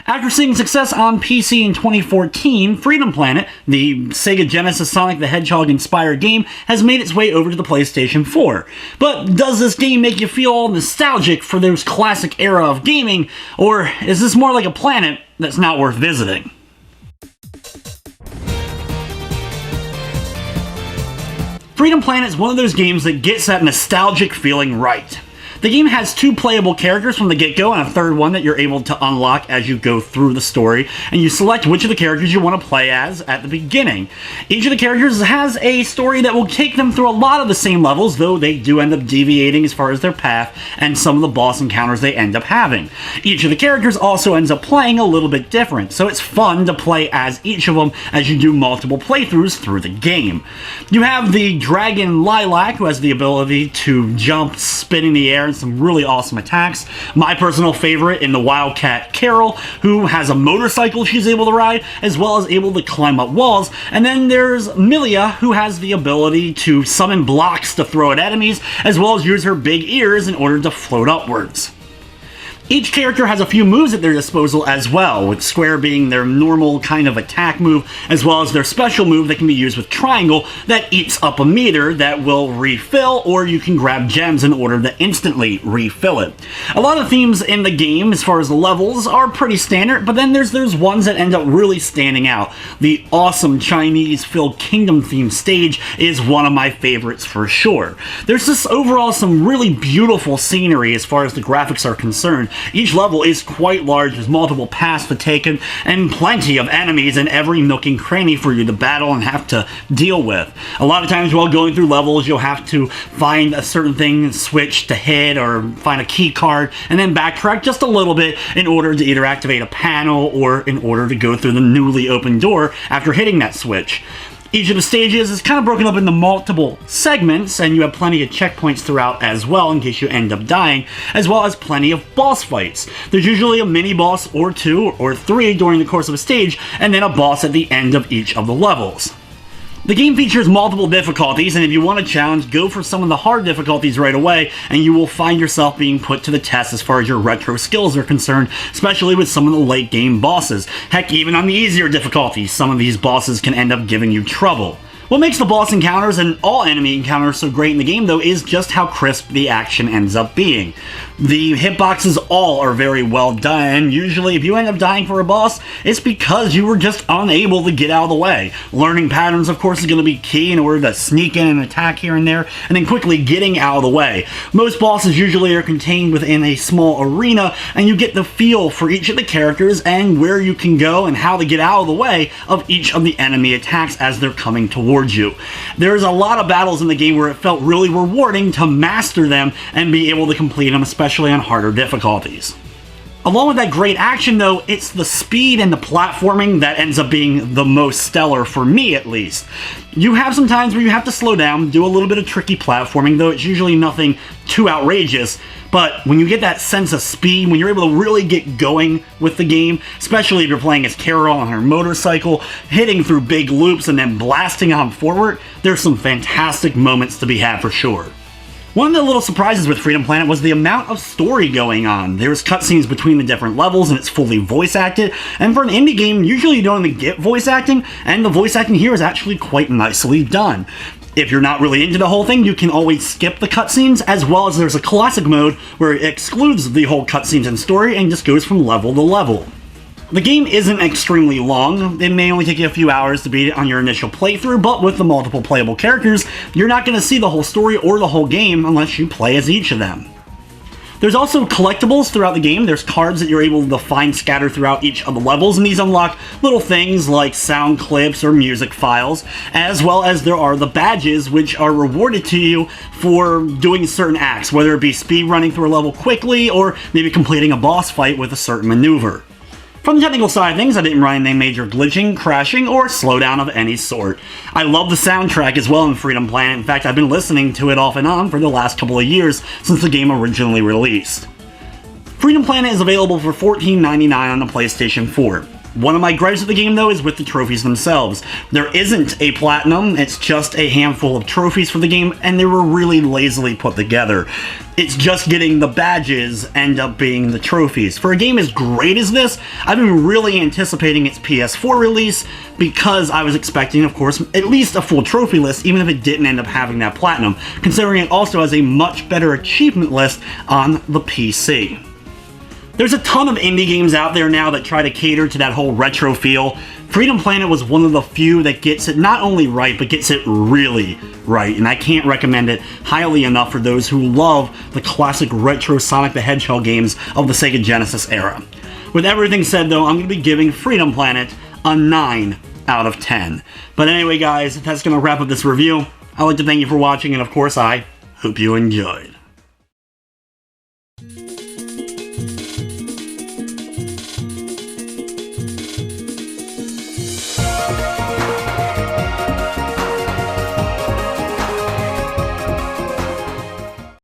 After seeing success on PC in 2014, Freedom Planet, the Sega Genesis Sonic the Hedgehog inspired game, has made its way over to the PlayStation 4. But does this game make you feel all nostalgic for those classic era of gaming, or is this more like a planet that's not worth visiting? Freedom Planet is one of those games that gets that nostalgic feeling right. The game has 2 playable characters from the get-go and a third one that you're able to unlock as you go through the story, and you select which of the characters you want to play as at the beginning. Each of the characters has a story that will take them through a lot of the same levels, though they do end up deviating as far as their path and some of the boss encounters they end up having. Each of the characters also ends up playing a little bit different, so it's fun to play as each of them as you do multiple playthroughs through the game. You have the Dragon Lilac, who has the ability to jump, spin in the air, and some really awesome attacks. My personal favorite in the Wildcat Carol, who has a motorcycle she's able to ride, as well as able to climb up walls. And then there's Milia, who has the ability to summon blocks to throw at enemies, as well as use her big ears in order to float upwards. Each character has a few moves at their disposal as well, with Square being their normal kind of attack move, as well as their special move that can be used with Triangle that eats up a meter that will refill, or you can grab gems in order to instantly refill it. A lot of themes in the game, as far as the levels, are pretty standard, but then there's ones that end up really standing out. The awesome Chinese-filled Kingdom theme stage is one of my favorites for sure. There's just overall some really beautiful scenery as far as the graphics are concerned. Each level is quite large, with multiple paths to take in, and plenty of enemies in every nook and cranny for you to battle and have to deal with. A lot of times while going through levels, you'll have to find a certain thing, switch to hit, or find a key card, and then backtrack just a little bit in order to either activate a panel or in order to go through the newly opened door after hitting that switch. Each of the stages is kind of broken up into multiple segments, and you have plenty of checkpoints throughout as well in case you end up dying, as well as plenty of boss fights. There's usually a mini-boss or 2 or 3 during the course of a stage, and then a boss at the end of each of the levels. The game features multiple difficulties, and if you want a challenge, go for some of the hard difficulties right away, and you will find yourself being put to the test as far as your retro skills are concerned, especially with some of the late game bosses. Heck, even on the easier difficulties, some of these bosses can end up giving you trouble. What makes the boss encounters and all enemy encounters so great in the game, though, is just how crisp the action ends up being. The hitboxes all are very well done, and usually if you end up dying for a boss, it's because you were just unable to get out of the way. Learning patterns, of course, is going to be key in order to sneak in and attack here and there, and then quickly getting out of the way. Most bosses usually are contained within a small arena, and you get the feel for each of the characters and where you can go and how to get out of the way of each of the enemy attacks as they're coming towards you. There's a lot of battles in the game where it felt really rewarding to master them and be able to complete them, especially on harder difficulties. Along with that great action, though, it's the speed and the platforming that ends up being the most stellar, for me at least. You have some times where you have to slow down, do a little bit of tricky platforming, though it's usually nothing too outrageous. But when you get that sense of speed, when you're able to really get going with the game, especially if you're playing as Carol on her motorcycle, hitting through big loops and then blasting on forward, there's some fantastic moments to be had for sure. One of the little surprises with Freedom Planet was the amount of story going on. There's cutscenes between the different levels, and it's fully voice acted, and for an indie game, usually you don't even get voice acting, and the voice acting here is actually quite nicely done. If you're not really into the whole thing, you can always skip the cutscenes, as well as there's a classic mode where it excludes the whole cutscenes and story and just goes from level to level. The game isn't extremely long. It may only take you a few hours to beat it on your initial playthrough, but with the multiple playable characters, you're not going to see the whole story or the whole game unless you play as each of them. There's also collectibles throughout the game. There's cards that you're able to find scattered throughout each of the levels, and these unlock little things like sound clips or music files, as well as there are the badges, which are rewarded to you for doing certain acts, whether it be speed running through a level quickly or maybe completing a boss fight with a certain maneuver. From the technical side of things, I didn't run any major glitching, crashing, or slowdown of any sort. I love the soundtrack as well in Freedom Planet. In fact, I've been listening to it off and on for the last couple of years since the game originally released. Freedom Planet is available for $14.99 on the PlayStation 4. One of my gripes with the game, though, is with the trophies themselves. There isn't a platinum, it's just a handful of trophies for the game, and they were really lazily put together. It's just getting the badges end up being the trophies. For a game as great as this, I've been really anticipating its PS4 release because I was expecting, of course, at least a full trophy list, even if it didn't end up having that platinum, considering it also has a much better achievement list on the PC. There's a ton of indie games out there now that try to cater to that whole retro feel. Freedom Planet was one of the few that gets it not only right, but gets it really right, and I can't recommend it highly enough for those who love the classic retro Sonic the Hedgehog games of the Sega Genesis era. With everything said, though, I'm going to be giving Freedom Planet a 9 out of 10. But anyway, guys, that's going to wrap up this review. I'd like to thank you for watching, and of course, I hope you enjoyed.